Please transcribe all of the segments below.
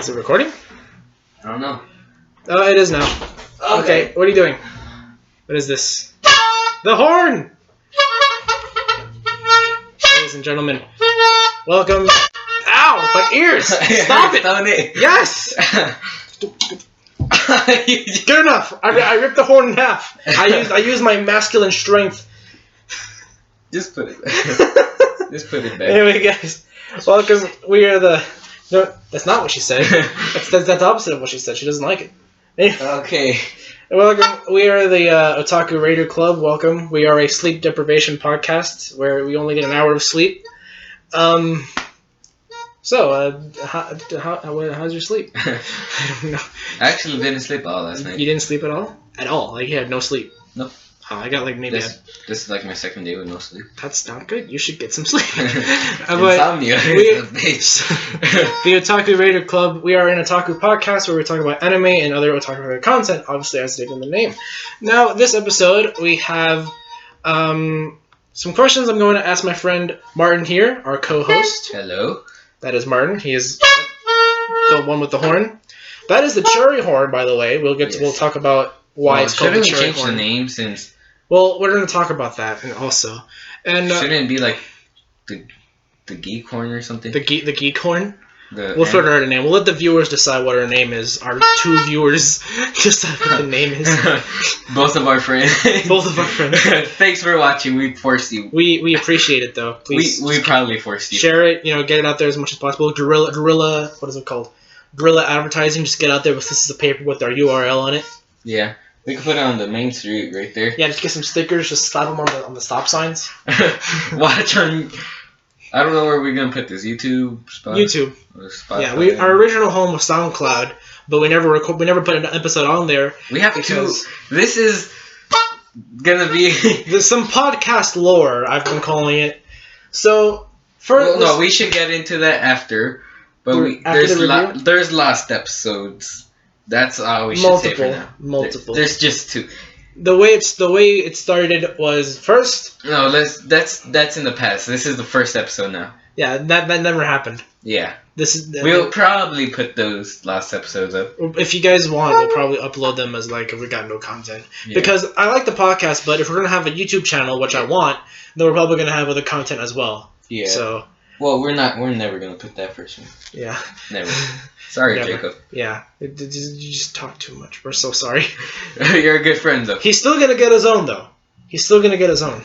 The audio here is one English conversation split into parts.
Is it recording? I don't know. Oh, it is now. Okay, what are you doing? What is this? The horn! Ladies and gentlemen, welcome. Ow, my ears! Stop it! Yes! Good enough. I ripped the horn in half. I used my masculine strength. Just put it. Just put it back. Anyway, guys, welcome. We are the. No, that's not what she said. That's the opposite of what she said. She doesn't like it. Anyway, Okay. welcome. We are the Otaku Raider Club. Welcome. We are a sleep deprivation podcast where we only get an hour of sleep. So, how's your sleep? I don't know. I actually didn't sleep all last night. You didn't sleep at all? At all? Like you had no sleep? Nope. Oh, I got like maybe. This is like my second day with no sleep. That's not good. You should get some sleep. Insomnia. The Otaku Raider Club. We are an otaku podcast where we talk about anime and other otaku content, obviously as stated in the name. Now, this episode, we have some questions I'm going to ask my friend Martin here, our co-host. Hello. That is Martin. He is the one with the horn. That is the cherry horn, by the way. We'll talk about why it's called the cherry horn. Shouldn't we change the name since... Well, we're going to talk about that also. And shouldn't it be like the geek horn or something? The geek horn? We'll figure out a name. We'll let the viewers decide what our name is. Our two viewers decide what the name is. Both of our friends. Both of our friends. Thanks for watching. We forced you. We appreciate it though. Please. We probably forced you. Share it. Get it out there as much as possible. Guerrilla. What is it called? Guerrilla advertising. Just get out there with this is a paper with our URL on it. Yeah. We can put it on the main street right there. Yeah, just get some stickers. Just slap them on the stop signs. Watch on. I don't know where we're gonna put this. YouTube. YouTube. Spotify. Yeah, our original home was SoundCloud, but we never put an episode on there. We have to. This is gonna be. There's some podcast lore. I've been calling it. So we should get into that after. But there's lost episodes. That's all we should say for now. Multiple. There's just two. The way it started was first. No, that's in the past. This is the first episode now. Yeah, that never happened. Yeah. We'll probably put those last episodes up. If you guys want, we'll probably upload them as if we got no content. Yeah. Because I like the podcast, but if we're gonna have a YouTube channel, which I want, then we're probably gonna have other content as well. Yeah. So. Well, we're never gonna put that first one. Yeah. Never. Sorry, never. Jacob. Yeah. You just talk too much. We're so sorry. You're a good friend, though. He's still gonna get his own, though. He's still gonna get his own.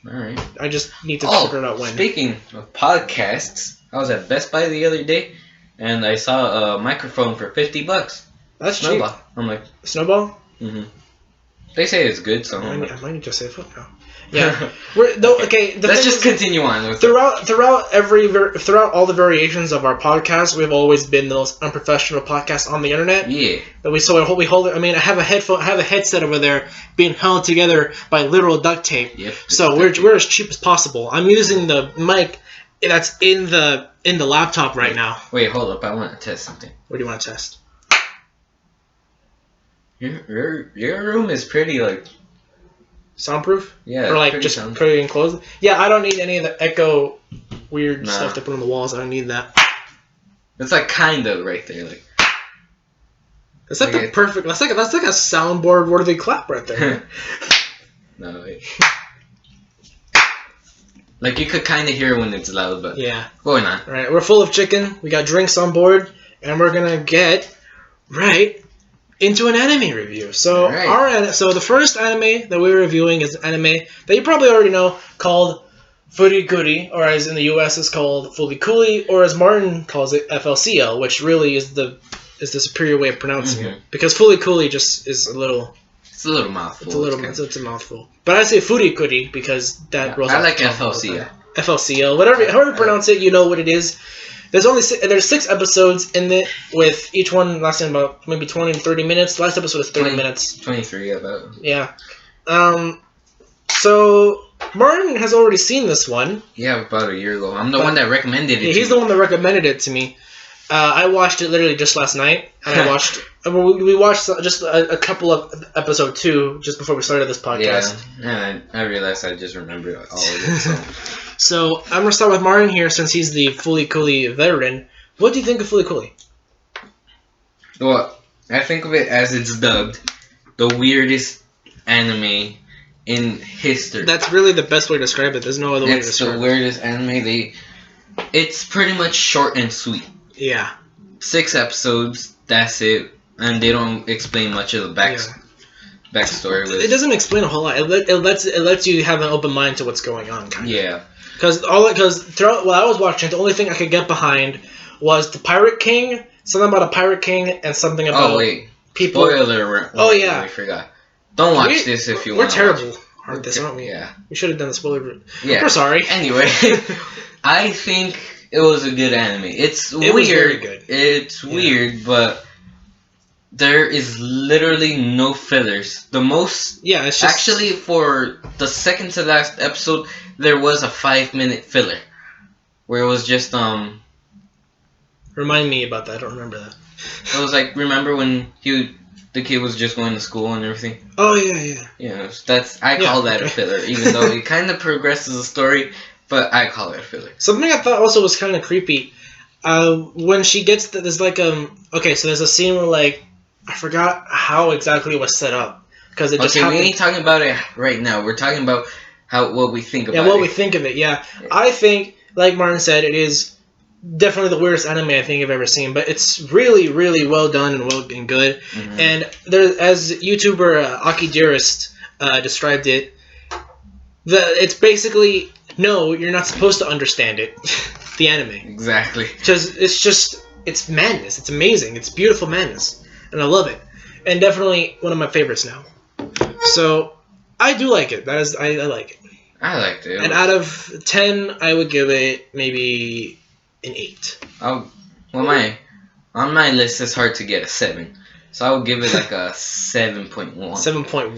Alright. I just need to figure it out when. Speaking of podcasts, I was at Best Buy the other day, and I saw a microphone for $50. That's Snowball. cheap. I'm like... Snowball? Mm-hmm. They say it's good, so... I might need to say a foot now. Yeah. Let's just continue on. Throughout all the variations of our podcast, we've always been the most unprofessional podcast on the internet. Yeah. We hold it. I mean, I have a headset over there being held together by literal duct tape. Yep. So we're as cheap as possible. I'm using the mic that's in the laptop right now. Wait, hold up. I want to test something. What do you want to test? Your room is pretty soundproof? Yeah. Or just pretty enclosed? Yeah, I don't need any of the echo weird stuff to put on the walls. I don't need that. It's kind of right there, It's the perfect. That's like a soundboard worthy clap right there. No, wait. You could kind of hear when it's loud, but yeah. Going on. All right, we're full of chicken. We got drinks on board, and we're gonna get into an anime review. So the first anime that we're reviewing is an anime that you probably already know called Furikuri, or as in the US is called Fulikuli, or as Martin calls it, FLCL, which really is the superior way of pronouncing it. Because Fulikuli just is a little... It's a little mouthful. It's a mouthful. But I say Furikuri because that rolls off. I like FLCL. FLCL. However you pronounce it, you know what it is. There's 6 episodes in it, with each one lasting about maybe 20 to 30 minutes. The last episode is 30 minutes. 23 about. Yeah. So Martin has already seen this one. Yeah, about a year ago. I'm the one that recommended it. Yeah, he's the one that recommended it to me. I watched it literally just last night, and we watched just a couple of episode 2 just before we started this podcast. Yeah, and I realized I just remembered all of it. So I'm gonna start with Martin here, since he's the Fulikuli veteran. What do you think of Fulikuli? Well, I think of it as it's dubbed the weirdest anime in history. That's really the best way to describe it. There's no other way to describe it. It's the weirdest anime. It's pretty much short and sweet. Yeah. 6 episodes, that's it. And they don't explain much of the backstory. It doesn't explain a whole lot. It lets you have an open mind to what's going on, kind of. Yeah. Because throughout while I was watching, the only thing I could get behind was the Pirate King, something about a Pirate King, and something about people. Spoiler! Oh yeah, I forgot. Don't watch this if you want. We're terrible at this, aren't we? Yeah. We should have done the spoiler. Yeah. We're sorry. Anyway, I think it was a good anime. It weird. Was very good. It's weird, but there is literally no fillers. The most. Yeah, it's just actually for the second to last episode, there was a 5-minute filler, where it was just Remind me about that. I don't remember that. It was like, remember when the kid was just going to school and everything? Oh yeah. Yeah, I call that a filler, even though it kind of progresses the story, but I call it a filler. Something I thought also was kind of creepy. When she gets there's like okay, so there's a scene where like I forgot how exactly it was set up because it just happened. We ain't talking about it right now. We're talking about what we think about it. Yeah, what we think of it. Yeah, I think like Martin said, it is definitely the weirdest anime I think I've ever seen, but it's really, really well done and good. Mm-hmm. And there, as YouTuber Aki Dearest described it, it's basically no, you're not supposed to understand it. The anime. Exactly. Because it's madness. It's amazing. It's beautiful madness, and I love it. And definitely one of my favorites now. So I do like it. I like it. I liked it. And out of 10, I would give it maybe an 8. On my list, it's hard to get a 7, so I would give it like a 7.1. 7.1.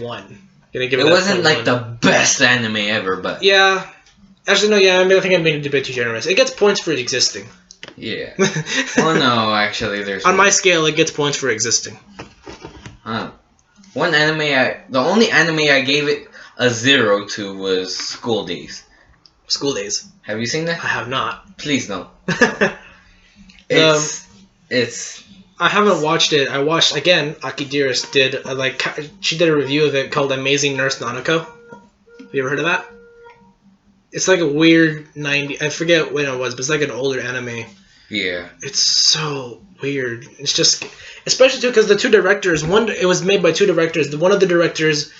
Gonna give it wasn't like the best anime ever, but yeah. Actually, no. Yeah, I think I'm being a bit too generous. It gets points for existing. Yeah. Well, no, actually, there's on my scale, it gets points for existing. The only anime I gave it a 0 to was School Days. School Days. Have you seen that? I have not. Please no. It's. I haven't watched it. I watched again. Aki Dearest did she did a review of it called Amazing Nurse Nanako. Have you ever heard of that? It's like a weird 90. I forget when it was, but it's like an older anime. Yeah. It's so weird. It's just, especially too because the two directors. It was made by two directors. One of the directors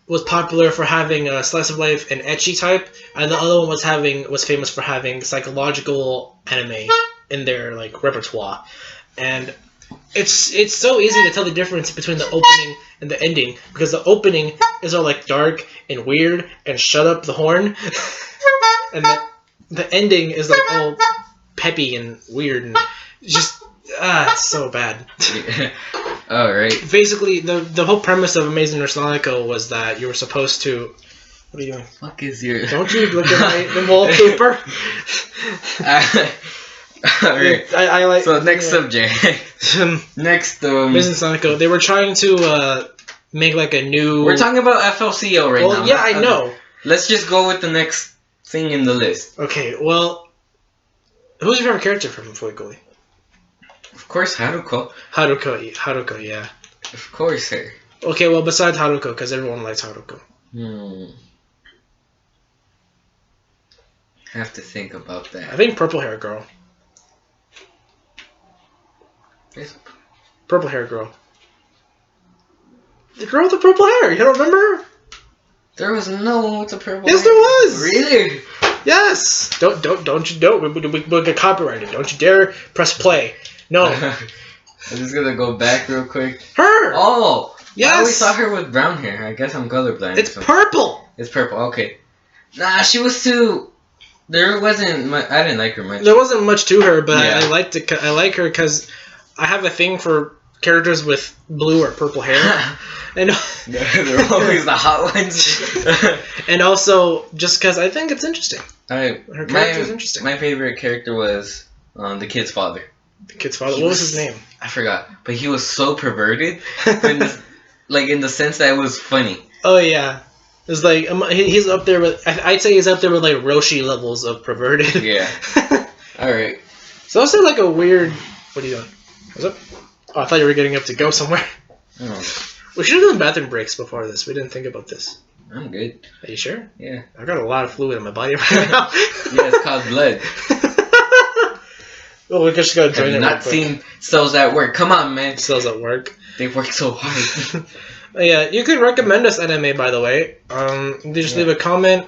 was popular for having a slice of life and ecchi type, and the other one was famous for having psychological anime in their like repertoire. And it's so easy to tell the difference between the opening and the ending because the opening is all like dark and weird and shut up the horn, and the ending is like all peppy and weird and just it's so bad. Yeah. All right. Basically, the whole premise of Amazing Nurse Nanako was that you were supposed to. What are you doing? Fuck is your? Don't you look at the wallpaper? All right. I like. So next subject. Next. Amazing Nanako. They were trying to make like a new. We're talking about FLCL right now. Well, yeah, I know. Let's just go with the next thing in the list. Okay. Well, who's your favorite character from Fuikuli? Of course, Haruko. Haruko, yeah. Of course, her. Okay, well, besides Haruko, because everyone likes Haruko. Have to think about that. I think purple hair girl. Purple hair girl. The girl with the purple hair. You don't remember? There was no one with the purple. Yes, hair. there was. Really? Yes. We'll get copyrighted. Don't you dare press play. No. I'm just gonna go back real quick. Her. Oh. Yes. I always saw her with brown hair. I guess I'm colorblind. It's purple. It's purple. Okay. Nah, she was too. There wasn't. I didn't like her much. There wasn't much to her, but yeah. I liked it. I like her because I have a thing for characters with blue or purple hair, and they're always the hot ones. And also just because I think it's interesting. Her character is interesting. My favorite character was the kid's father. The kid's father. What was his name? I forgot, but he was so perverted, in the sense that it was funny. Oh yeah, it's like he's up there with. I'd say he's up there with like Roshi levels of perverted. Yeah. All right. So I'll say like a weird. What are you doing? What's up? Oh, I thought you were getting up to go somewhere. Oh. We should have done bathroom breaks before this. We didn't think about this. I'm good. Are you sure? Yeah. I got a lot of fluid in my body right now. Yeah, it's called blood. Well, we just gotta drain it. Have you not seen cells at work? Come on, man. Cells at work. They work so hard. Yeah, you can recommend us anime, by the way. You just leave a comment,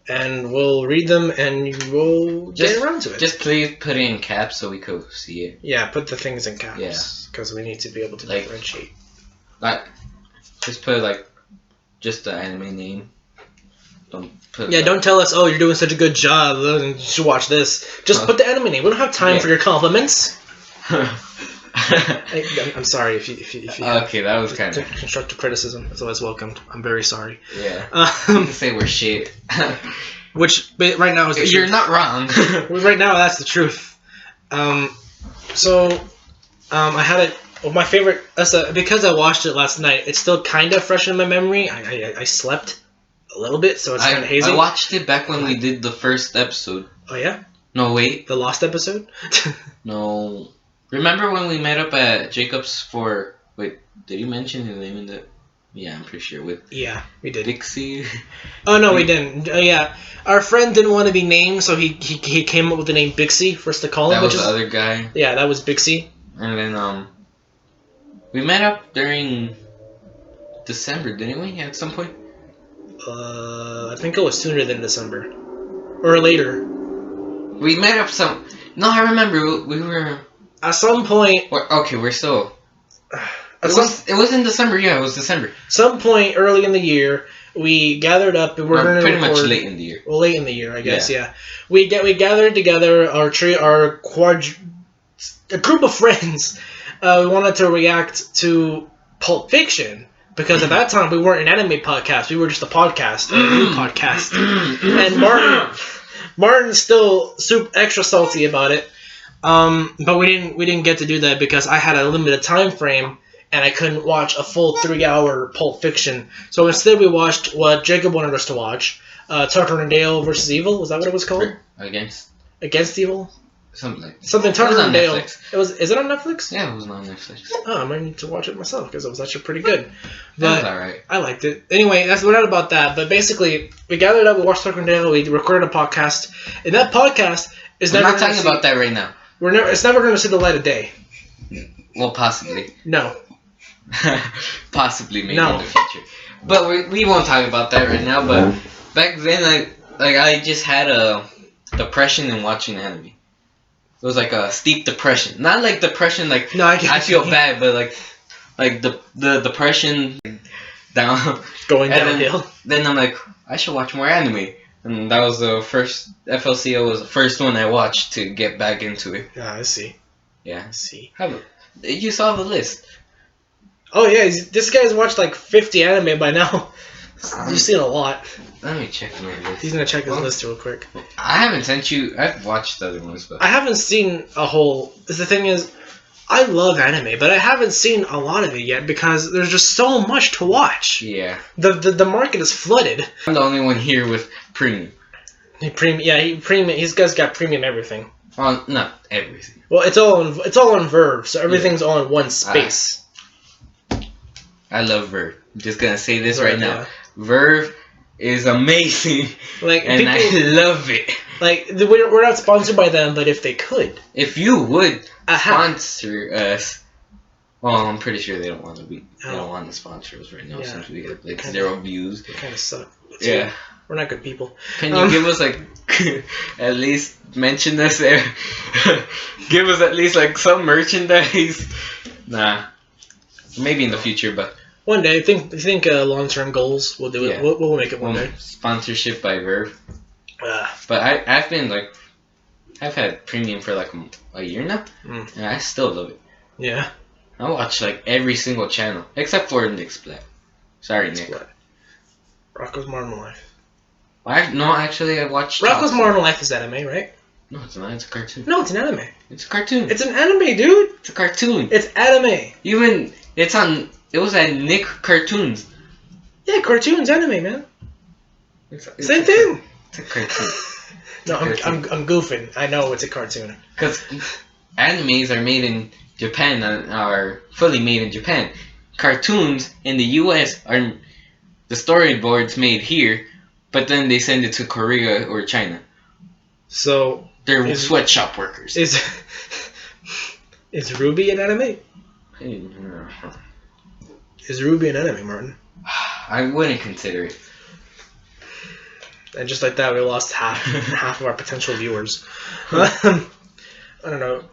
and we'll read them, and we'll get around to it. Just please put it in caps so we could see it. Yeah, put the things in caps. Yeah. Because we need to be able to differentiate. Like, just put, like, just the anime name. Don't tell us, oh, you're doing such a good job, you should watch this. Just put the anime name. We don't have time for your compliments. I'm sorry if you okay, that was kind of constructive criticism. It's always welcomed. I'm very sorry. Yeah. You can say we're shit. Which right now is the truth. You're not wrong. Right now, that's the truth. I had it. Well, my favorite, because I watched it last night, it's still kind of fresh in my memory. I slept a little bit, so it's kind of hazy. I watched it back when we did the first episode. Oh, yeah? No, wait. The lost episode? No. Remember when we met up at Jacob's for... Wait, did you mention his name in the... Yeah, I'm pretty sure. Yeah, we did. Dixie? Oh, no, we didn't. Yeah. Our friend didn't want to be named, so he came up with the name Bixie for us to call him. That was the other guy. Yeah, that was Bixie. And then, we met up during December, didn't we? At some point? I think it was sooner than December. Or later. We met up No, I remember. We were... At some point... We're still... It was in December, yeah, it was December. Some point early in the year, we gathered up and we're going to pretty much late in the year. Well, late in the year, I guess, yeah. We gathered together, a group of friends. We wanted to react to Pulp Fiction. Because at that time, we weren't an anime podcast. We were just a podcast, a new podcast. And Martin's still extra salty about it. But we didn't get to do that because I had a limited time frame and I couldn't watch a full 3-hour Pulp Fiction. So instead, we watched what Jacob wanted us to watch: Tucker and Dale versus Evil. Was that what it was called? Against Evil. Something Tucker and Dale. Is it on Netflix? Yeah, it was on Netflix. Oh, I might need to watch it myself because it was actually pretty good. That was alright. I liked it. Anyway, we're not about that. But basically, we gathered up, we watched Tucker and Dale, we recorded a podcast, and that podcast is never. I'm not talking about that right now. It's never going to see the light of day. Well, possibly. No. Possibly, maybe in the future. But we won't talk about that right now. But back then, I just had a depression in watching anime. It was like a steep depression. Not like depression like I feel bad, but like the depression down going downhill. Then I'm like, I should watch more anime. And that was the first FLCL was the first one I watched to get back into it. Yeah, I see. Yeah. I see. You saw the list. Oh yeah, this guy's watched like 50 anime by now. You've seen a lot. Let me check my list. He's gonna check his list real quick. I haven't sent you. I've watched other ones, but I haven't seen a whole. The thing is, I love anime, but I haven't seen a lot of it yet because there's just so much to watch. Yeah. The market is flooded. I'm the only one here with premium. He's got premium everything. Not everything. Well, it's all on Verve, so everything's all in one space. I love Verve. I'm just gonna say this right now. Yeah. Verve is amazing, and I love it. We're not sponsored by them, but if they could, if you would sponsor us, well, I'm pretty sure they don't want to be. They don't want to sponsor us right now since we have 0 views. They kind of suck. We're not good people. Can you give us at least mention us there? Give us at least some merchandise. Nah, maybe in the future, but. One day, I think long-term goals. We'll do it. We'll make it one day. Sponsorship by Verve. But I've had premium for a year now, and I still love it. Yeah. I watch every single channel except for Nick's Splat. Sorry, Nick. Rocco's Modern Life. No, actually, I watched. Rocco's Modern Life is anime, right? No, it's not. It's a cartoon. No, it's an anime. It's a cartoon. It's an anime, dude. It's a cartoon. It's anime. It was at Nick Cartoons. Yeah, cartoons, anime, man. Same thing. It's a cartoon. No, I'm goofing. I know it's a cartoon. Because animes are made in Japan are fully made in Japan. Cartoons in the U.S. are the storyboards made here, but then they send it to Korea or China. So they're sweatshop workers. Is Ruby an anime? Is Ruby an anime, Martin? I wouldn't consider it. And just like that, we lost half of our potential viewers. I don't know.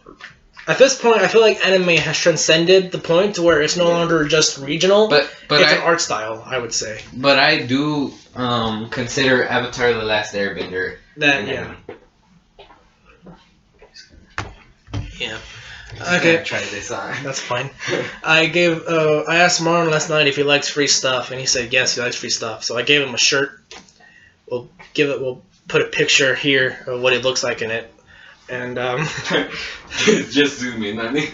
At this point, I feel like anime has transcended the point to where it's no longer just regional. But it's an art style, I would say. But I do consider Avatar: The Last Airbender. Yeah. Okay. Try this on. That's fine. I asked Marlon last night if he likes free stuff, and he said yes, he likes free stuff. So I gave him a shirt. We'll put a picture here of what it looks like in it. And just zoom in on me.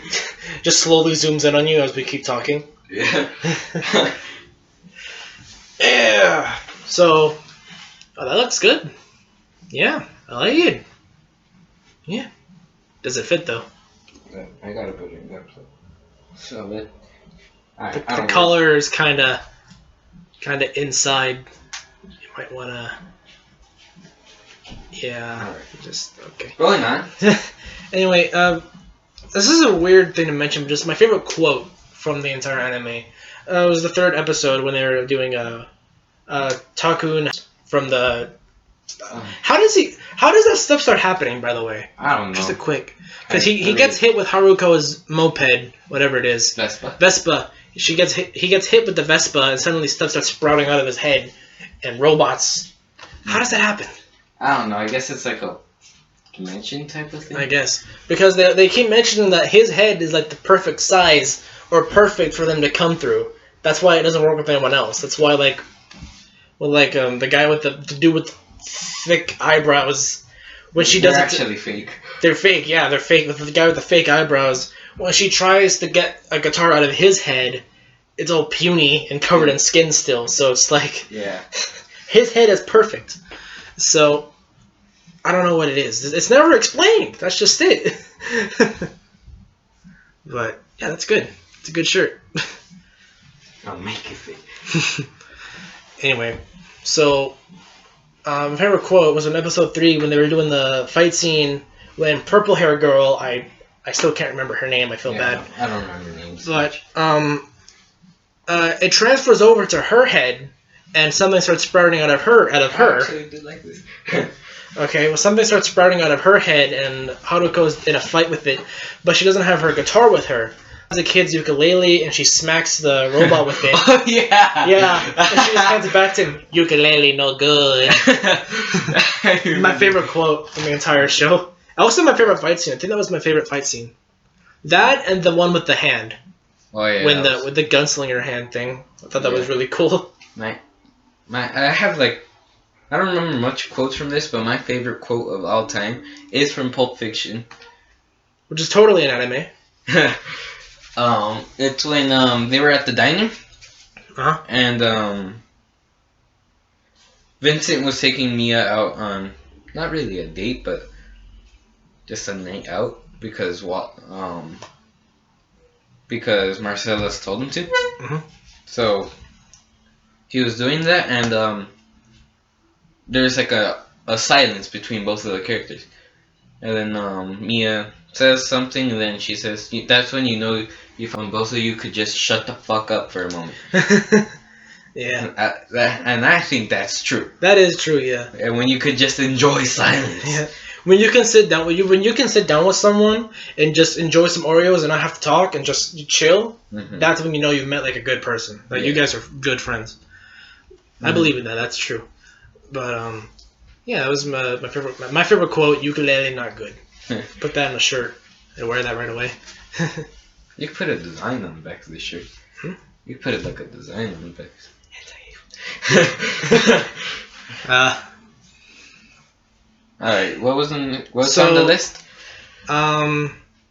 Just slowly zooms in on you as we keep talking. Yeah. Yeah. So, that looks good. Yeah, I like it. Yeah. Does it fit though? I gotta put it in there. So the color is kind of inside. You might wanna. Yeah. Right. Just okay. Going on. Anyway, this is a weird thing to mention, but just my favorite quote from the entire anime. It was the third episode when they were doing Takun from the. How does that stuff start happening? By the way, I don't know. Just a quick, because he gets hit with Haruko's moped, whatever it is. Vespa. He gets hit with the Vespa, and suddenly stuff starts sprouting out of his head, and robots. How does that happen? I don't know. I guess it's like a dimension type of thing. I guess because they keep mentioning that his head is like the perfect size or perfect for them to come through. That's why it doesn't work with anyone else. That's why the guy with the dude with thick eyebrows, when she does they're actually fake. They're fake, yeah, they're fake. The guy with the fake eyebrows, when she tries to get a guitar out of his head, it's all puny and covered in skin still. So it's like, yeah, his head is perfect. So I don't know what it is. It's never explained. That's just it. But yeah, that's good. It's a good shirt. I'll make it fit. Anyway, so my favorite quote was in episode 3 when they were doing the fight scene when purple hair girl, I still can't remember her name. I feel bad. I don't remember names. But it transfers over to her head, and something starts sprouting out of her. I actually did like this. Okay, well, something starts sprouting out of her head, and Haruko's in a fight with it, but she doesn't have her guitar with her. The kid's ukulele, and she smacks the robot with it. Oh, yeah! Yeah, and she just hands it back to him. Ukulele, no good. My favorite quote from the entire show. Also my favorite fight scene. I think that was my favorite fight scene. That and the one with the hand. Oh, yeah. With the gunslinger hand thing. I thought that was really cool. I have I don't remember much quotes from this, but my favorite quote of all time is from Pulp Fiction. Which is totally an anime. It's when they were at the diner. Uh-huh. And Vincent was taking Mia out on not really a date, but just a night out because Marcellus told him to. Mm-hmm. So he was doing that, and there's like a silence between both of the characters, and then Mia says something, and then she says, "That's when you know both of you could just shut the fuck up for a moment." Yeah. And I think that's true. That is true, yeah. And when you could just enjoy silence. Yeah. When you can sit down with someone and just enjoy some Oreos and not have to talk and just chill, that's when you know you've met like a good person. Like you guys are good friends. I believe in that. That's true. But yeah, that was my favorite. My favorite quote: "Ukulele, not good." Put that on a shirt and wear that right away. You could put a design on the back of the shirt. You could put it like a design on the back. Alright, what's on the list?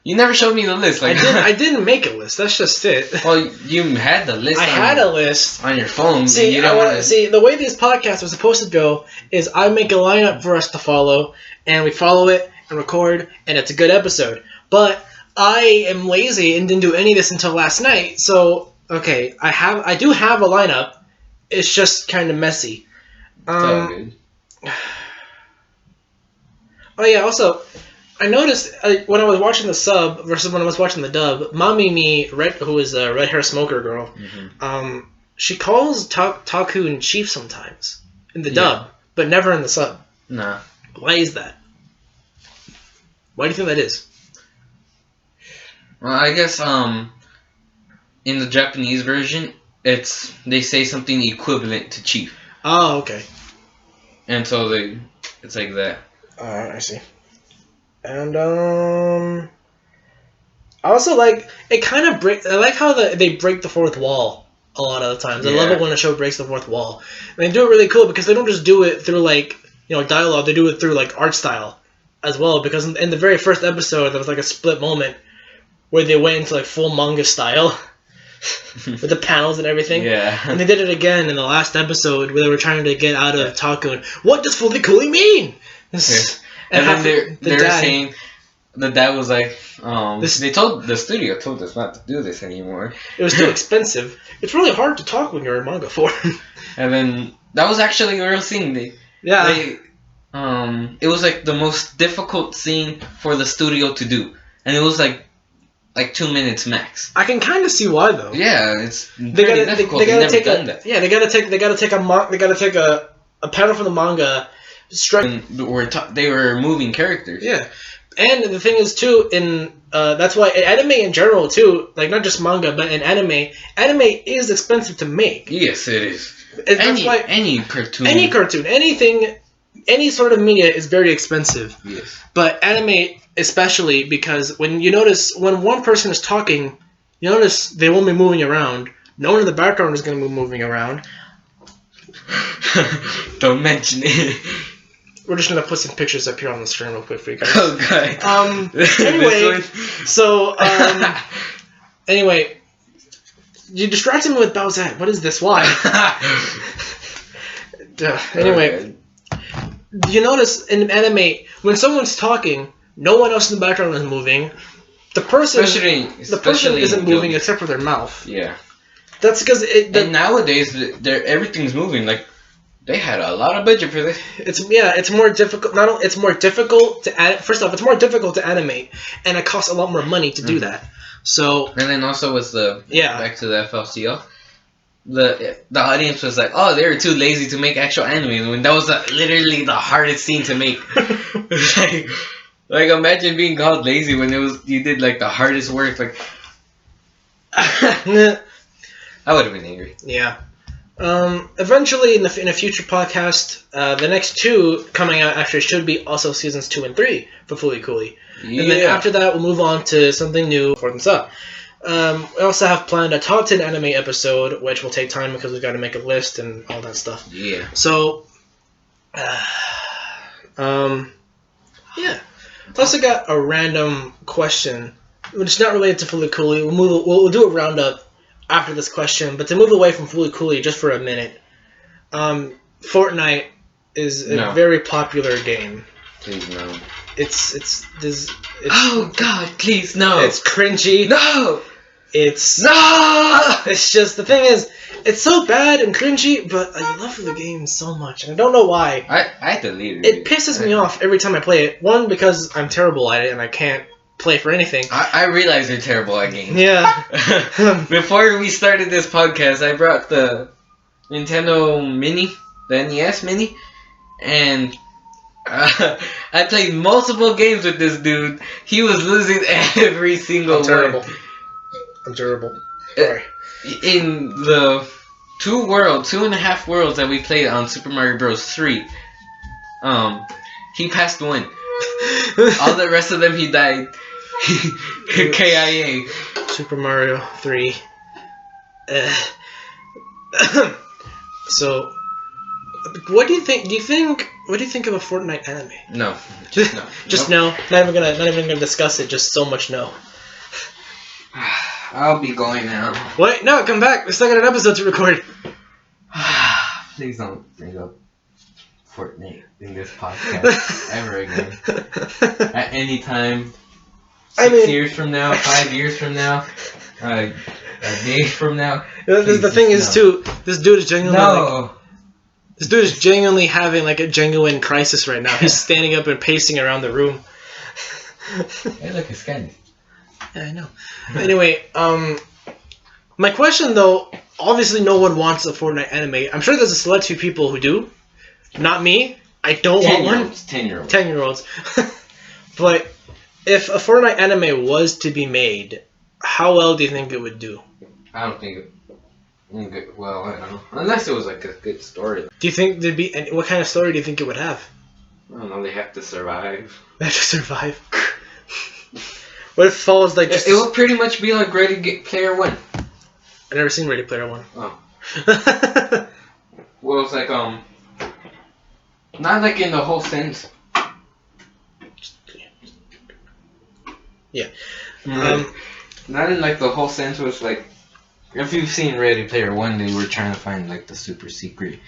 You never showed me the list. I didn't make a list. That's just it. Well, you had the list. I had a list on your phone. See, the way these podcasts are supposed to go is I make a lineup for us to follow, and we follow it and record, and it's a good episode. But I am lazy and didn't do any of this until last night. So okay, I do have a lineup. It's just kind of messy. It's all good. Oh yeah. Also, I noticed when I was watching the sub versus when I was watching the dub, Mami Me, who is a red hair smoker girl, she calls Taku and Chief sometimes in the dub, but never in the sub. Nah. Why is that? Why do you think that is? Well, I guess in the Japanese version, they say something equivalent to Chief. Oh, okay. And so it's like that. I see. And I also like it. Kind of I like how they break the fourth wall a lot of the times. I love it when a show breaks the fourth wall. And they do it really cool because they don't just do it through like dialogue. They do it through like art style as well. Because in the very first episode, there was like a split moment where they went into like full manga style with the panels and everything. Yeah. And they did it again in the last episode where they were trying to get out of Taku. What does fully cooling mean? And then they're saying the dad was like, the studio told us not to do this anymore. It was too expensive. It's really hard to talk when you're in manga form. And then that was actually a real thing. It was like the most difficult scene for the studio to do, and it was like 2 minutes max. I can kind of see why though. Yeah, it's pretty difficult. They gotta take done that. Yeah, they gotta take a panel from the manga. They were moving characters. Yeah, and the thing is too, that's why in anime in general too, like not just manga, but in anime is expensive to make. Yes, it is. Any cartoon, anything, any sort of media is very expensive. Yes. But anime especially, because when one person is talking, you notice they won't be moving around. No one in the background is going to be moving around. Don't mention it. We're just gonna put some pictures up here on the screen real quick for you guys. Okay. Anyway, so anyway, you distracted me with Bowsette. What is this? Why? Anyway, you notice in anime when someone's talking, no one else in the background is moving. The person isn't moving except for their mouth. Yeah. That's because and nowadays everything's moving. Like they had a lot of budget for this. It's more difficult. It's more difficult to first off, it's more difficult to animate, and it costs a lot more money to do that. So and then also with back to the FLCL, the audience was like, oh, they were too lazy to make actual anime. When that was literally the hardest scene to make. like imagine being called lazy when you did like the hardest work. Like I would have been angry. Yeah. Eventually, in a future podcast, the next two coming out actually should be also seasons 2 and 3 for Fully Cooley. Yeah. And then after that, we'll move on to something new for themselves. We also have planned a top 10 anime episode, which will take time because we've got to make a list and all that stuff. Yeah. So, yeah. Also got a random question, which is not related to Fully Cooley. We'll do a roundup after this question, but to move away from Fully Cooley just for a minute, Fortnite is a very popular game. Please no. It's oh God, please no. It's cringy. No. It's just the thing is, it's so bad and cringy, but I love the game so much, and I don't know why. I deleted it. It pisses me off every time I play it. One, because I'm terrible at it and I can't play for anything. I realize you're terrible at games. Yeah. Before we started this podcast, I brought the Nintendo Mini, the NES Mini, and I played multiple games with this dude. He was losing every single one. I'm terrible. Sorry. In the 2.5 worlds that we played on Super Mario Bros. 3, he passed one. All the rest of them he died. KIA. Super Mario 3. So, what do you think? What do you think of a Fortnite anime? No. Just no. Not even gonna discuss it. Just so much no. I'll be going now. Wait, no, come back. We still got an episode to record. Please don't bring up Fortnite in this podcast ever again. At any time. 6 years from now, 5 years from now, a day from now. The thing is, too, this dude is genuinely this dude is genuinely having like a genuine crisis right now. He's standing up and pacing around the room. Hey, look, it's Candy. Yeah, I know. Anyway, my question though, obviously no one wants a Fortnite anime. I'm sure there's a select few people who do. Not me. I don't want one. 10-year-olds. 10-year-olds. But if a Fortnite anime was to be made, how well do you think it would do? I don't think it. Well, I don't know. Unless it was like a good story. Do you think there'd be? And what kind of story do you think it would have? I don't know. They have to survive. They have to survive. What if it follows like? It would pretty much be like Ready Player One. I've never seen Ready Player One. Oh. Well, it's like not like in the whole sense. Yeah. Not in like the whole sense where it's like, if you've seen Ready Player One, they were trying to find like the super secret,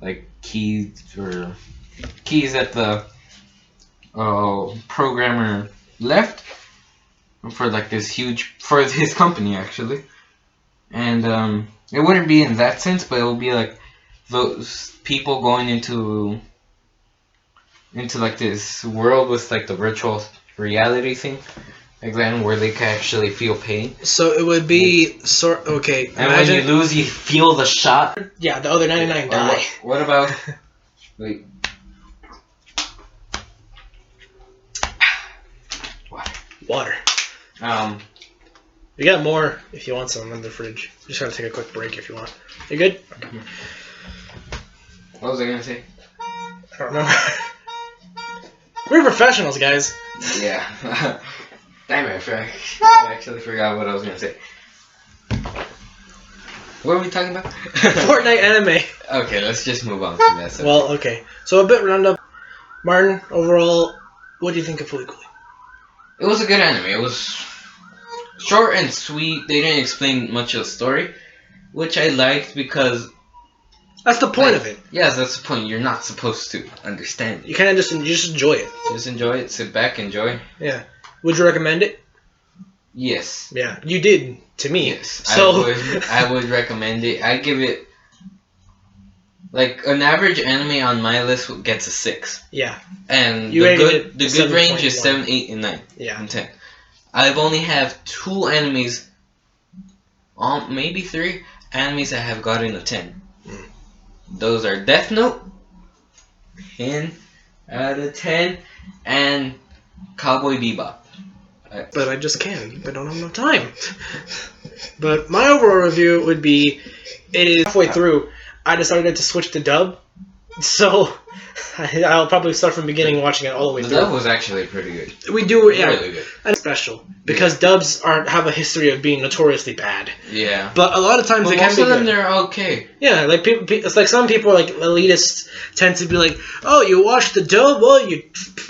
like keys that the programmer left for like for his company actually, and it wouldn't be in that sense, but it would be like those people going into like this world with like the virtual reality thing. Exam where they can actually feel pain. So it would be okay. And when you lose, you feel the shot. Yeah, the other 99 die. What about? Wait. Water. We got more if you want some in the fridge. Just gotta take a quick break if you want. You good? Okay. What was I gonna say? I don't know. We're professionals, guys. Yeah. Damn it, I actually forgot what I was going to say. What are we talking about? Fortnite anime. Okay, let's just move on from that. Well, okay. So a bit roundup. Martin, overall, what do you think of Fully Cooley? It was a good anime. It was short and sweet. They didn't explain much of the story, which I liked because... That's the point of it. Yes, that's the point. You're not supposed to understand it. You kind of just enjoy it. Just enjoy it. Sit back, enjoy. Yeah. Would you recommend it? Yes. Yeah, you did to me. Yes, so I would recommend it. I give it like an average anime on my list gets a 6. Yeah. And the good range is 7, 8, and 9. Yeah. And 10. I've only have 2 animes, maybe 3 animes I have gotten a 10. Those are Death Note, 10 out of 10, and Cowboy Bebop. But I just can't. I don't have enough time. But my overall review would be, it is halfway through. I decided to switch to dub, so I'll probably start from the beginning watching it all the way through. The dub was actually pretty good. We do, yeah. Really good. And it's special, because dubs have a history of being notoriously bad. Yeah. But a lot of times they can be good. Most of them, they're okay. Yeah, like people, it's like some people, like elitists, tend to be like, "Oh, you watch the dub? Well, you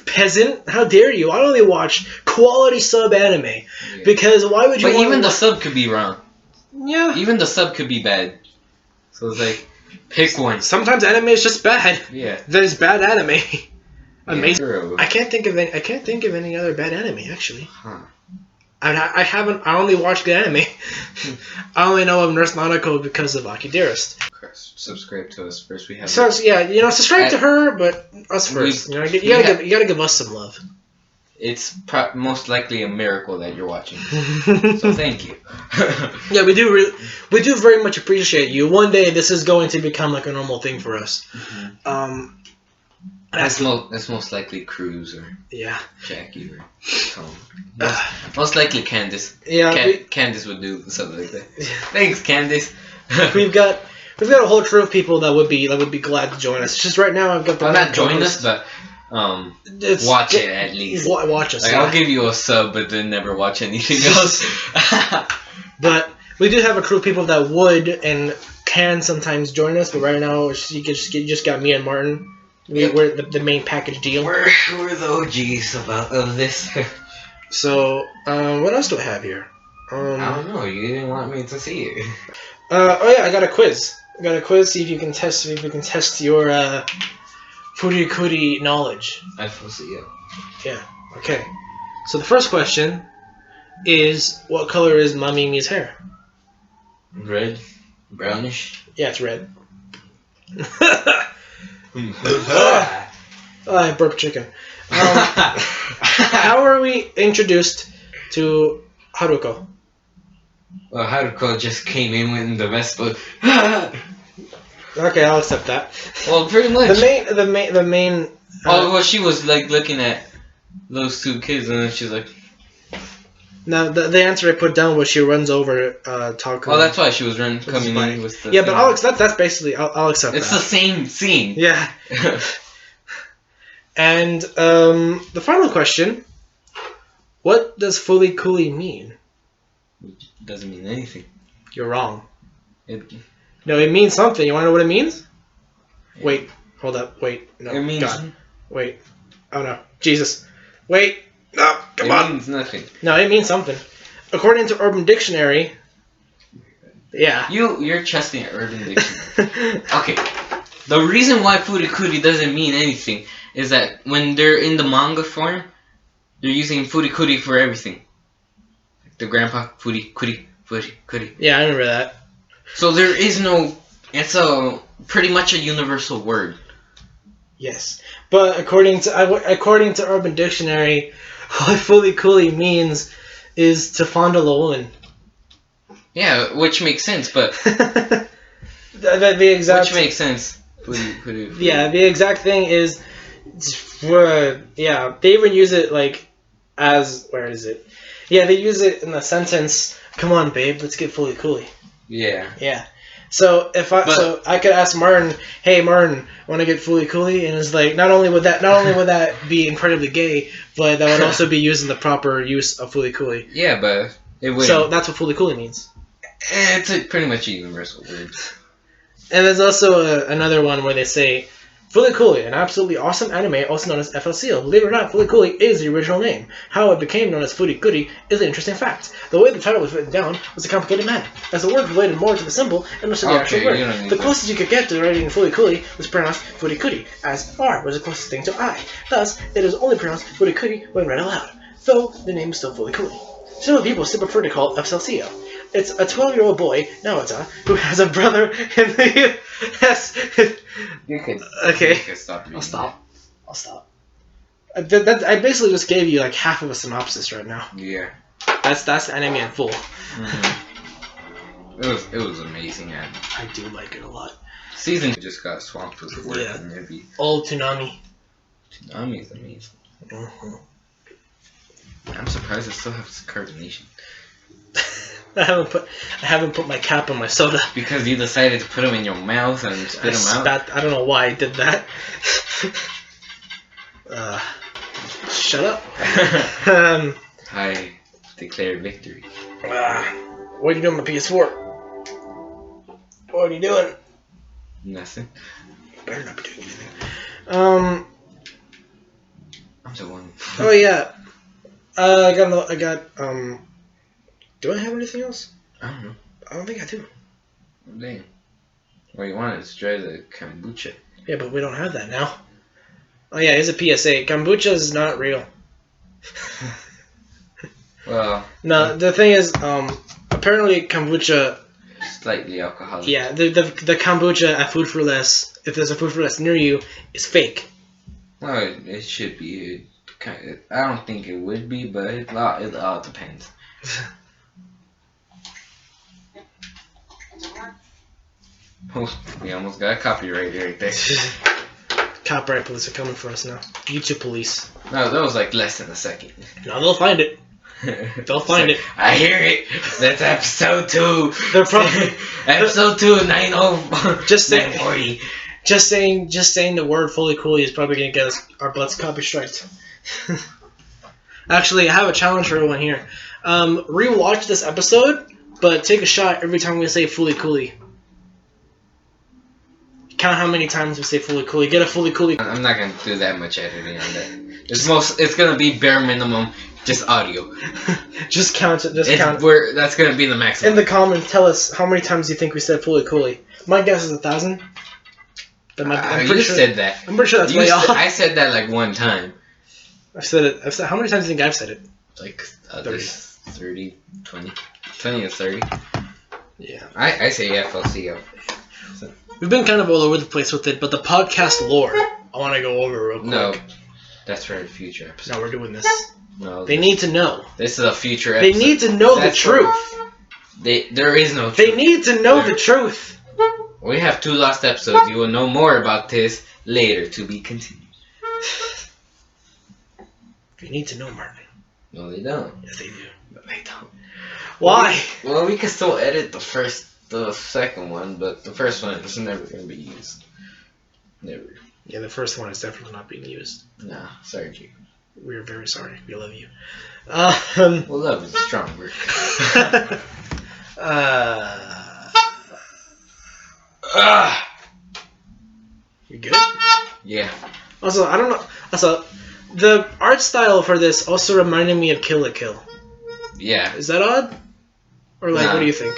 peasant! How dare you? I only watch quality sub anime because why would you?" But even the sub could be wrong. Yeah. Even the sub could be bad. So it's like, pick one. Sometimes anime is just bad. Yeah. There's bad anime. Amazing. Yeah, I can't think of any other bad anime actually. Huh. I only watch good anime. I only know of Nurse Nanako because of Aki Dearest. Subscribe to us first. We have. So yeah, subscribe to her, but us first. You gotta give us some love. It's most likely a miracle that you're watching. So thank you. Yeah, we do very much appreciate you. One day this is going to become like a normal thing for us. Mm-hmm. That's most likely Cruz or Jackie or Tom. Most likely Candice. Yeah, Candice would do something like that. Thanks, Candice. We've got a whole crew of people that would be glad to join us. It's just right now I've got the. Not join us, but watch it at least. Watch us. Like, I'll give you a sub, but then never watch anything else. But we do have a crew of people that would and can sometimes join us. But right now, you just got me and Martin. We're the main package deal. We're the OGs of this. So, what else do I have here? I don't know. You didn't want me to see it. I got a quiz. See if you can test your furikuri knowledge. FLCL. Yeah. Okay. So the first question is, what color is Mamimi's hair? Red, brownish. Yeah, it's red. I burped chicken. How are we introduced to Haruko? Well, Haruko just came in with the Vespa. Okay, I'll accept that. Well, pretty much. The main. Well, she was like looking at those two kids, and then she's like. Now the answer I put down was she runs over Taco. Oh, that's why she was coming in with the. Yeah, but that's basically I'll accept it's that. It's the same scene. Yeah. And the final question: what does Fooly Cooly mean? It doesn't mean anything. You're wrong. No, it means something. You want to know what it means? Yeah. Wait, hold up. Wait, no. It means. God. Wait. Oh no, Jesus. Wait. No, come on. It means nothing. No, it means something. According to Urban Dictionary. Yeah. You're trusting Urban Dictionary. Okay. The reason why Furikuri doesn't mean anything is that when they're in the manga form, they're using Furikuri for everything. Like the grandpa Furikuri. Yeah, I remember that. So there is no. It's pretty much a universal word. Yes, but according to Urban Dictionary, what Fooly Cooly means is to fondle a woman. Yeah, which makes sense, but the exact. Which makes sense. Fooly. Yeah, the exact thing is, yeah, they even use it like as where is it? Yeah, they use it in the sentence. Come on, babe, let's get Fooly Cooly. Yeah. Yeah. So I could ask Martin, hey Martin, want to get Fooly Cooly? And it's like not only would that be incredibly gay, but that would also be using the proper use of Fooly Cooly. Yeah, but it would. So that's what Fooly Cooly means. It's pretty much a universal word. And there's also another one where they say Fooly Cooly, an absolutely awesome anime, also known as FLCL. Believe it or not, Fooly Cooly is the original name. How it became known as Furikuri is an interesting fact. The way the title was written down was a complicated manner, as the word related more to the symbol and less to the actual word. The closest you could get to writing Fooly Cooly was pronounced Furikuri, as R was the closest thing to I. Thus, it is only pronounced Furikuri when read aloud, though the name is still Fooly Cooly. Some people still prefer to call it FLCL. It's a 12-year-old boy, Naota, who has a brother in the U.S. You could. Okay. You could stop. I'll stop. I basically just gave you like half of a synopsis right now. Yeah. That's the anime in full. Mm-hmm. It was amazing, man. I do like it a lot. Season just got swamped with work and maybe. Old Toonami. Toonami is amazing. Mm-hmm. I'm surprised it still has carbonation. I haven't put my cap on my soda. Because you decided to put them in your mouth and spit them out? I don't know why I did that. Shut up. I declare victory. What are you doing with my PS4? What are you doing? Nothing. You better not be doing anything. I'm the one. Oh yeah. I got do I have anything else? I don't know. I don't think I do. Dang. What you want is try the kombucha. Yeah, but we don't have that now. Oh yeah, here's a PSA. Kombucha is not real. Well. No, the thing is, apparently kombucha. Slightly alcoholic. Yeah, the kombucha at Food for Less, if there's a Food for Less near you, is fake. Well, it should be. I don't think it would be, but it all depends. Oh, we almost got a copyright right there. Copyright police are coming for us now. YouTube police. No, that was like less than a second. No, they'll find it. They'll find it. I hear it. That's episode 2. They're probably episode 2, 9:40. Just saying the word Fooly Cooly is probably gonna get us our butts copy-striked. Actually, I have a challenge for everyone here. Rewatch this episode, but take a shot every time we say Fooly Cooly. Count how many times we say Fooly Cooly. Get a Fooly Cooly. I'm not gonna do that much editing on that. It's gonna be bare minimum, just audio. Just count it. Count. That's gonna be the maximum. In the comments, tell us how many times you think we said Fooly Cooly. My guess is 1,000. You said that. I'm pretty sure that's way off. I said that like one time. I've said it. How many times do you think I've said it? Like 30. 30, 20. 20 to 30. Yeah. I say FLCL. So. We've been kind of all over the place with it, but the podcast lore, I want to go over real quick. No, that's for a future episode. No, we're doing this. No, they need to know. This is a future episode. They need to know the truth. There is no truth. They need to know the truth. We have 2 lost episodes. You will know more about this later, to be continued. They need to know, Martin. No, they don't. Yes, they do. No, they don't. Why? Well, we can still edit the second one, but the first one is never going to be used. Never. Yeah, the first one is definitely not being used. Nah, sorry, Jake. We're very sorry. We love you. Well, love is a strong word. You good? Yeah. Also, I don't know. Also, the art style for this also reminded me of Kill la Kill. Yeah. Is that odd? Or like, what do you think?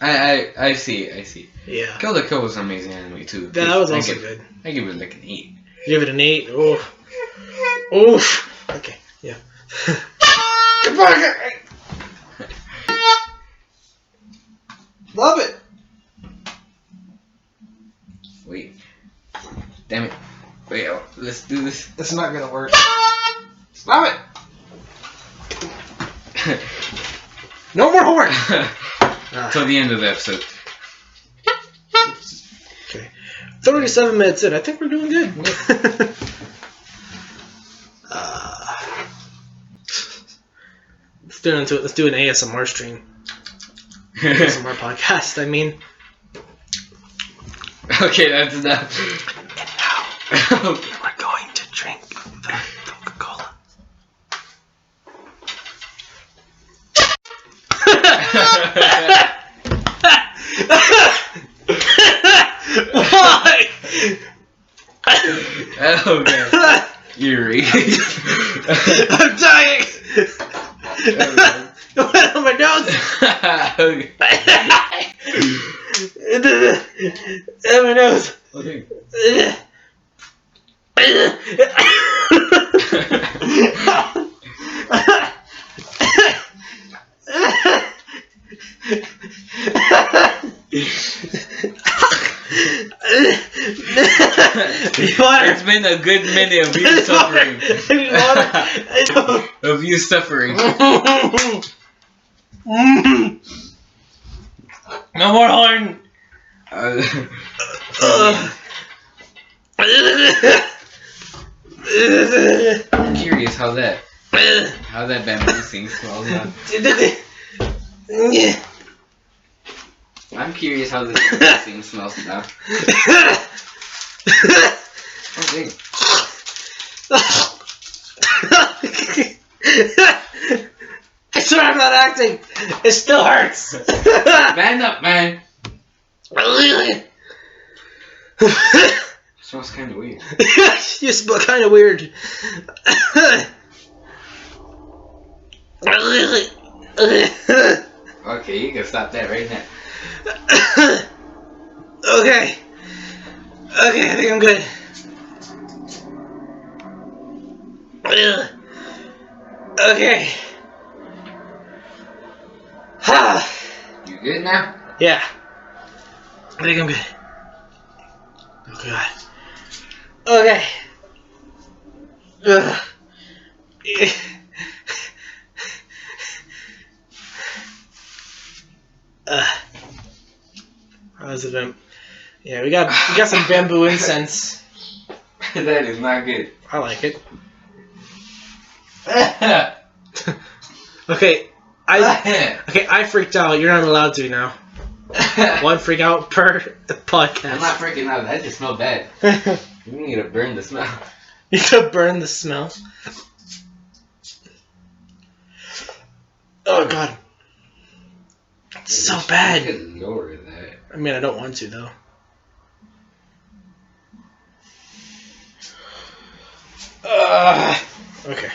I see. Yeah. Kill la Kill was an amazing anime too. That was also good. I give it like an 8. Give it an 8. Oof. Oof. Okay. Yeah. Love it. Wait. Damn it. Wait, let's do this. It's not gonna work. Stop it. No more horn. Till the end of the episode. Okay. 37 minutes in. I think we're doing good. Let's do an ASMR stream. ASMR podcast, I mean. Okay, that's enough. And now, we're going to drink the Coca-Cola. Why? Oh, God. Eerie. I'm dying. It went on my nose. And my nose. Okay. It's been a good minute of you suffering. Of you suffering. No more horn. I'm curious how that bamboo thing smells now. I'm curious how this thing smells now. Oh, dang. I swear I'm not acting. It still hurts. Man up, man. Smells kind of weird. You smell kind of weird. Okay, you can stop that right now. Okay, I think I'm good. Okay. You good now? Yeah. I think I'm good. Oh God. Okay. How's it been? Yeah, we got some bamboo incense. That is not good. I like it. Okay, I freaked out. You're not allowed to now. One freak out per podcast. I'm not freaking out. That just smelled bad. You need to burn the smell. You could burn the smell. Oh God. It's so bad. You could lower that. I mean, I don't want to though. Okay.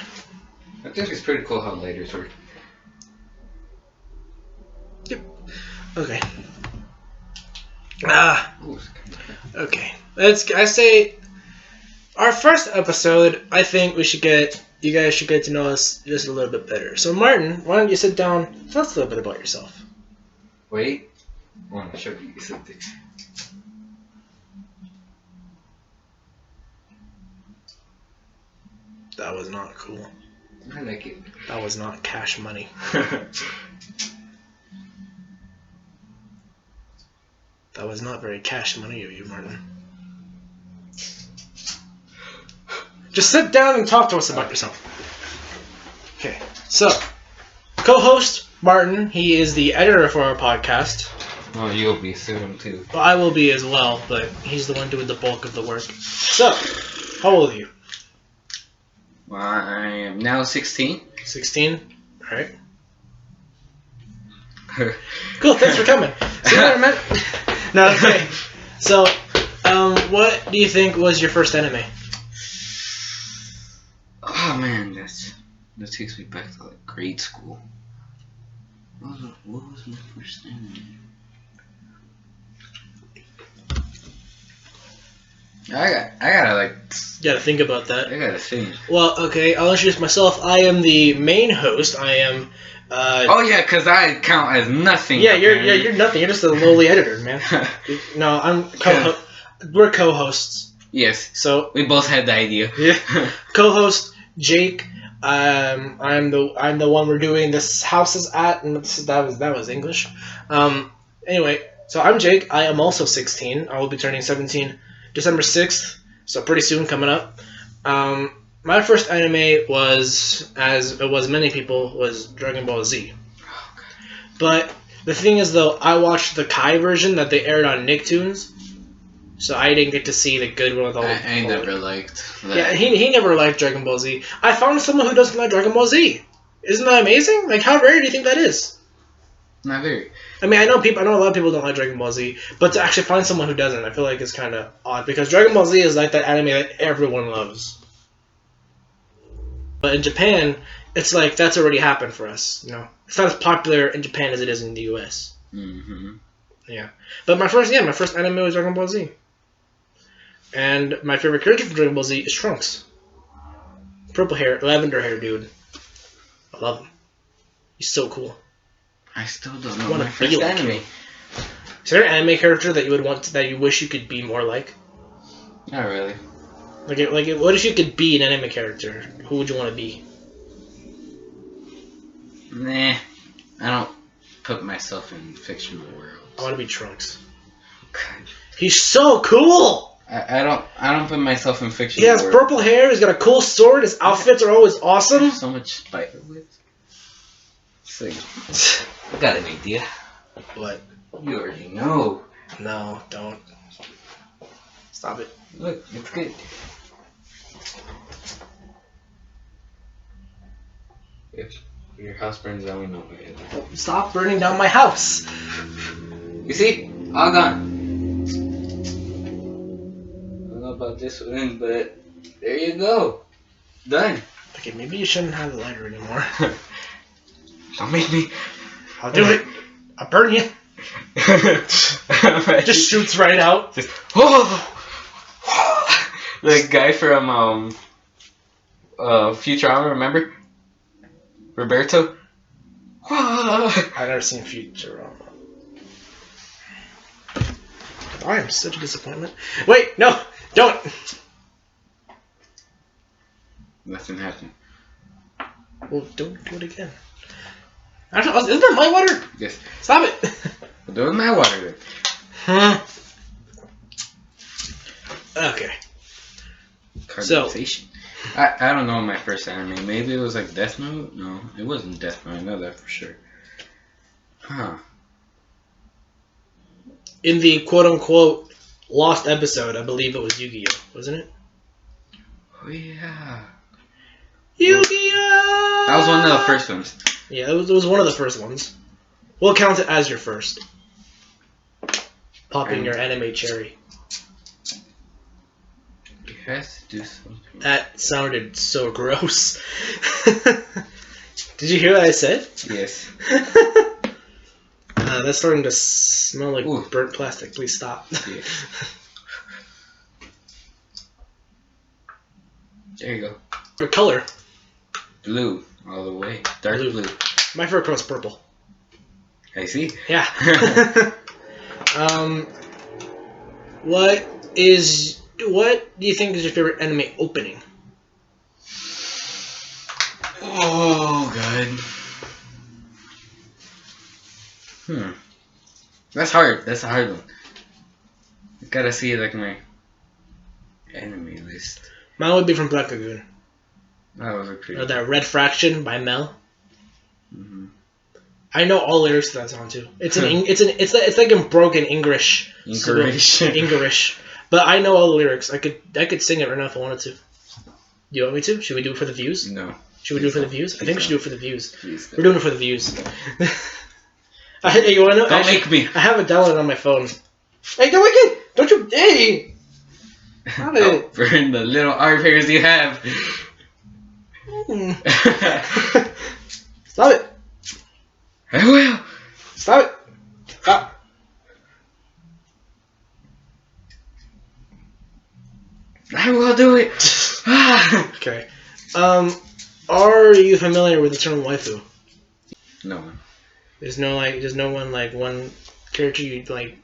I think it's pretty cool how lighters work. Yep. Okay. Okay. I say our first episode, I think we should get you guys should get to know us just a little bit better. So, Martin, why don't you sit down? Tell us a little bit about yourself. Wait. I want to show you something. That was not cool. I like it. That was not cash money. That was not very cash money of you, Martin. Just sit down and talk to us about yourself. Okay, so, co-host Martin, he is the editor for our podcast. Oh, you'll be soon too. Well, I will be as well, but he's the one doing the bulk of the work. So, how old are you? Well, I am now 16. 16? Alright. Cool, thanks for coming. See you later, man. No, okay. So, what do you think was your first anime? Oh man, that takes me back to like grade school. What was my first anime? I gotta like. You gotta think about that. I gotta think. Well, okay, I'll introduce myself. I am the main host. I am. Oh yeah, cause I count as nothing. Yeah, you're nothing. You're just a lowly editor, man. No, I'm we're co-hosts. Yes. So we both had the idea. Yeah. Co-host Jake. I'm the one we're doing this houses at, and that was English. Anyway, so I'm Jake. I am also 16. I will be turning 17 December 6th. So pretty soon coming up. My first anime was, as it was many people, was Dragon Ball Z. But the thing is, though, I watched the Kai version that they aired on Nicktoons, so I didn't get to see the good one with all the... I never liked that. Yeah, he never liked Dragon Ball Z. I found someone who doesn't like Dragon Ball Z. Isn't that amazing? Like, how rare do you think that is? Not very. I mean, I know a lot of people don't like Dragon Ball Z, but to actually find someone who doesn't, I feel like it's kind of odd, because Dragon Ball Z is like that anime that everyone loves. But in Japan, it's like that's already happened for us. You know, it's not as popular in Japan as it is in the U.S. Mm-hmm. Yeah, but my first anime was Dragon Ball Z, and my favorite character from Dragon Ball Z is Trunks. Purple hair, lavender hair dude. I love him. He's so cool. I still don't know my first anime. Is there an anime character that you would that you wish you could be more like? Not really. Like, what if you could be an anime character? Who would you want to be? Nah, I don't put myself in fictional worlds. I want to be Trunks. God. He's so cool. I don't put myself in fictional. He has purple hair. He's got a cool sword. His outfits are always awesome. So much spider webs. I got an idea. What? You already know. No, don't. Stop it. Look, it's good. If your house burns down, we know it. Stop burning down my house. You see? All gone. I don't know about this one, but there you go. Done. Okay, maybe you shouldn't have the lighter anymore. Don't make me. I'll do it. I'll burn you. It just shoots right out. Just, the guy from Futurama, remember? Roberto? I've never seen Futurama. I am such a disappointment. Wait, no, don't. Nothing happened. Well, don't do it again. Actually, isn't that my water? Yes. Stop it. We'll do it with my water then. Okay. Carbonization. I don't know my first anime. Maybe it was like Death Note? No, it wasn't Death Note. I know that for sure. Huh. In the quote-unquote lost episode, I believe it was Yu-Gi-Oh! Wasn't it? Oh, yeah. Yu-Gi-Oh! That was one of the first ones. Yeah, it was one of the first ones. We'll count it as your first. Popping your anime cherry. You have to do something. That sounded so gross. Did you hear what I said? Yes. That's starting to smell like burnt plastic. Please stop. Yeah. There you go. Your color. Blue all the way. Dark blue. My favorite color is purple. I see. Yeah. What do you think is your favorite anime opening? Oh, God. That's hard. That's a hard one. I gotta see like my anime list. Mine would be from Black Lagoon. That was a pretty. Or that Red Fraction by Mel. Mm-hmm. I know all lyrics to that song too. It's like in broken English. English. But I know all the lyrics. I could sing it right now if I wanted to. Do you want me to? Should we do it for the views? No. Should we do it for the views? I think we should do it for the views. Please We're doing it for the views. You wanna know? Don't make me. I have it downloaded on my phone. Hey, don't you? Hey. Stop it. Burn the little art papers you have. Stop it. I will. Stop it. Stop. I will do it. Okay. Are you familiar with the term waifu? No one. There's no one character you'd like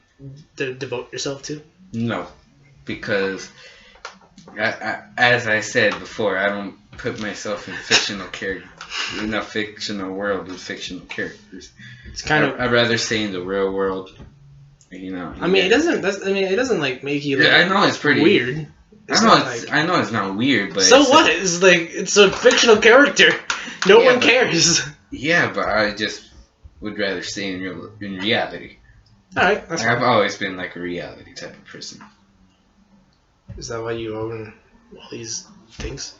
devote yourself to? No, because as I said before, I don't put myself in fictional characters. In a fictional world with fictional characters. It's kind of. I'd rather stay in the real world. You know. I mean, it doesn't like make you. Like, yeah, I know it's pretty weird. I know it's not weird, but so what? It's a fictional character. No one cares. Yeah, but I just would rather stay in reality. All right, that's fine. I've always been like a reality type of person. Is that why you own all these things?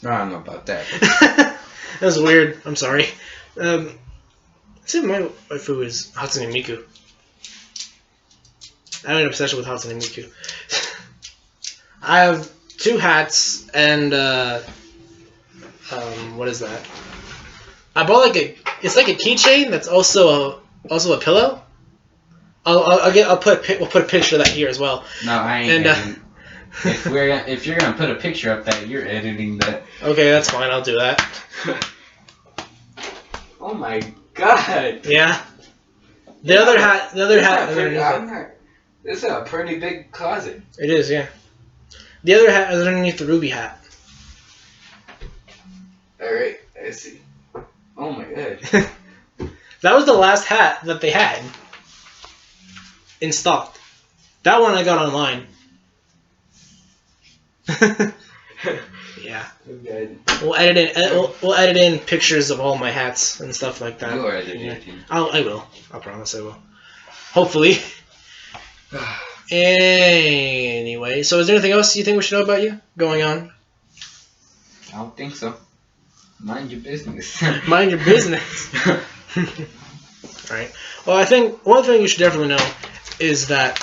I don't know about that. That was weird. I'm sorry. I think my waifu is Hatsune Miku. I have an obsession with Hatsune Miku. I have 2 hats and what is that? I bought it's like a keychain that's also a pillow. We'll put a picture of that here as well. No, I ain't. And, if you're gonna put a picture up that, you're editing that. Okay, that's fine. I'll do that. Oh my God. Yeah. The other hat. This is a pretty big closet. It is, yeah. The other hat is underneath the ruby hat. All right, I see. Oh my God. That was the last hat that they had in stock. That one I got online. Yeah. Okay. We'll edit in pictures of all my hats and stuff like that. You'll edit Yeah. it. I will. I'll promise I will. Hopefully. Anyway, so is there anything else you think we should know about you going on? I don't think so. Mind your business. Mind your business. Alright. Well, I think one thing you should definitely know is that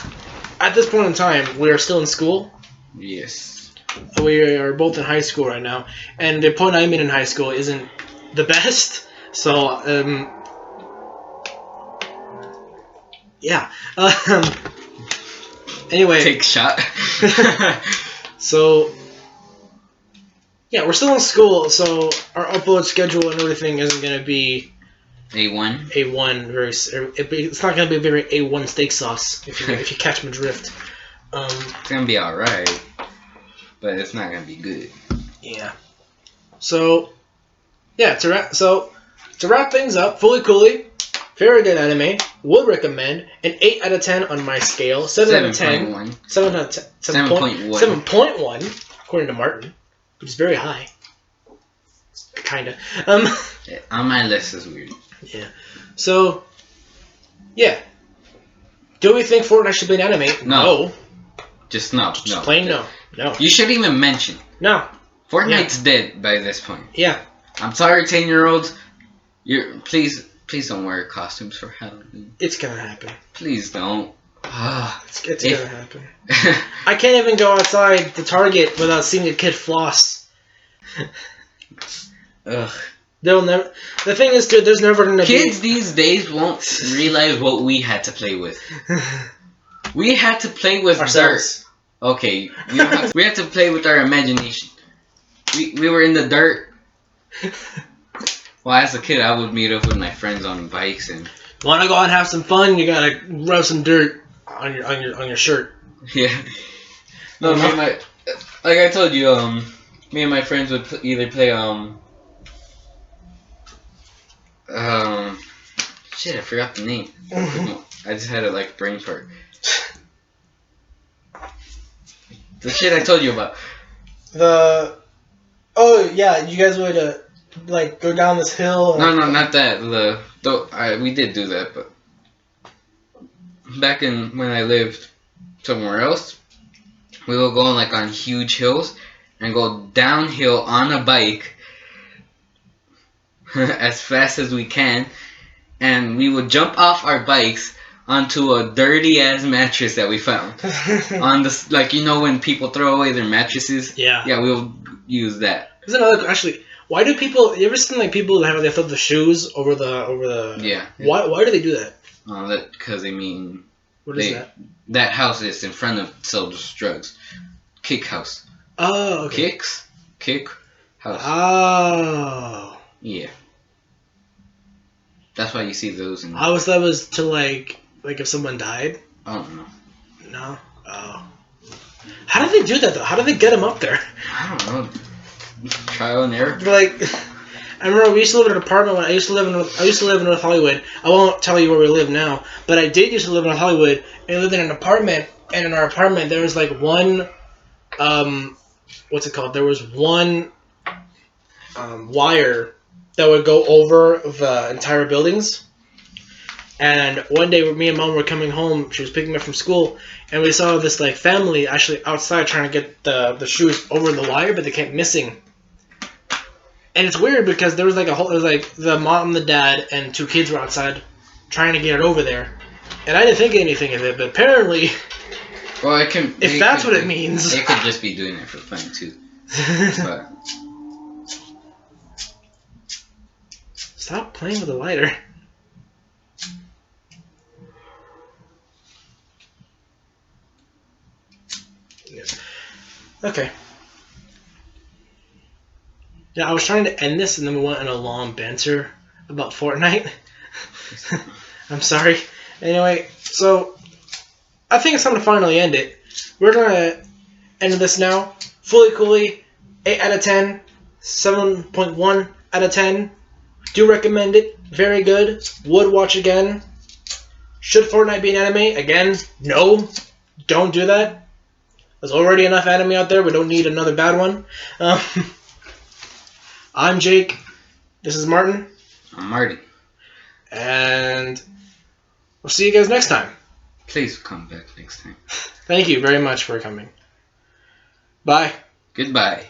at this point in time, we are still in school. Yes. We are both in high school right now, and the point I'm in high school isn't the best. So, yeah. Anyway. Take a shot. So, yeah, we're still in school, so our upload schedule and everything isn't going to be A1. It's not going to be very A1 steak sauce if you catch my drift. It's going to be alright, but it's not going to be good. Yeah. So, yeah, to wrap things up, Fully Cooley, very good anime, would recommend, an 8 out of 10 on my scale, 7 out of 10. 7.1, according to Martin, which is very high. Kinda. Yeah, on my list is weird. Yeah. So, yeah. Do we think Fortnite should be an anime? No. Just no. Just plain no. No. You shouldn't even mention. No. Fortnite's dead by this point. Yeah. I'm sorry, 10-year-olds. Please don't wear costumes for Halloween. It's gonna happen. Please don't. It's gonna happen. I can't even go outside the Target without seeing a kid floss. Ugh. They'll never. The thing is, dude, there's never gonna Kids these days won't realize what we had to play with. We had to play with ourselves. Okay, we had to play with our imagination. we were in the dirt. Well, as a kid, I would meet up with my friends on bikes and. Want to go out and have some fun? You gotta rub some dirt on your shirt. Yeah. No, like I told you, me and my friends would either play shit, I forgot the name. I just had a brain fart. The shit I told you about. Oh yeah, you guys would go down this hill. No, not that. We did do that, but back when I lived somewhere else, we would go on huge hills and go downhill on a bike as fast as we can, and we would jump off our bikes onto a dirty ass mattress that we found on this, when people throw away their mattresses. Yeah. Yeah, we'll use that. There's another actually. Why do people? You ever seen people that they throw the shoes over the? Yeah. Why do they do that? That because they mean. What is that? That house is in front of sells drugs. Kick house. Oh, okay. Kick house. Oh. Yeah. That's why you see those. I always thought it was to if someone died. I don't know. No. Oh. How did they do that though? How did they get them up there? I don't know. Trial and error. I remember we used to live in an apartment when I used to live in North Hollywood. I won't tell you where we live now, but I did used to live in North Hollywood and lived in an apartment. And in our apartment, there was one, what's it called? There was one wire that would go over the entire buildings. And one day, me and Mom were coming home. She was picking me up from school, and we saw this family actually outside trying to get the shoes over the wire, but they kept missing. And it's weird because there was it was the mom, the dad, and 2 kids were outside trying to get it over there. And I didn't think anything of it, but apparently, well, it can. If that's what it means, they could just be doing it for fun too. But. Stop playing with the lighter. Yeah. Okay. Yeah, I was trying to end this, and then we went on a long banter about Fortnite. I'm sorry. Anyway, so I think it's time to finally end it. We're gonna end this now. Fully Coolly, 8 out of 10, 7.1 out of 10. Do recommend it. Very good. Would watch again. Should Fortnite be an anime? Again, no. Don't do that. There's already enough anime out there. We don't need another bad one. I'm Jake. This is Martin. I'm Marty. And we'll see you guys next time. Please come back next time. Thank you very much for coming. Bye. Goodbye.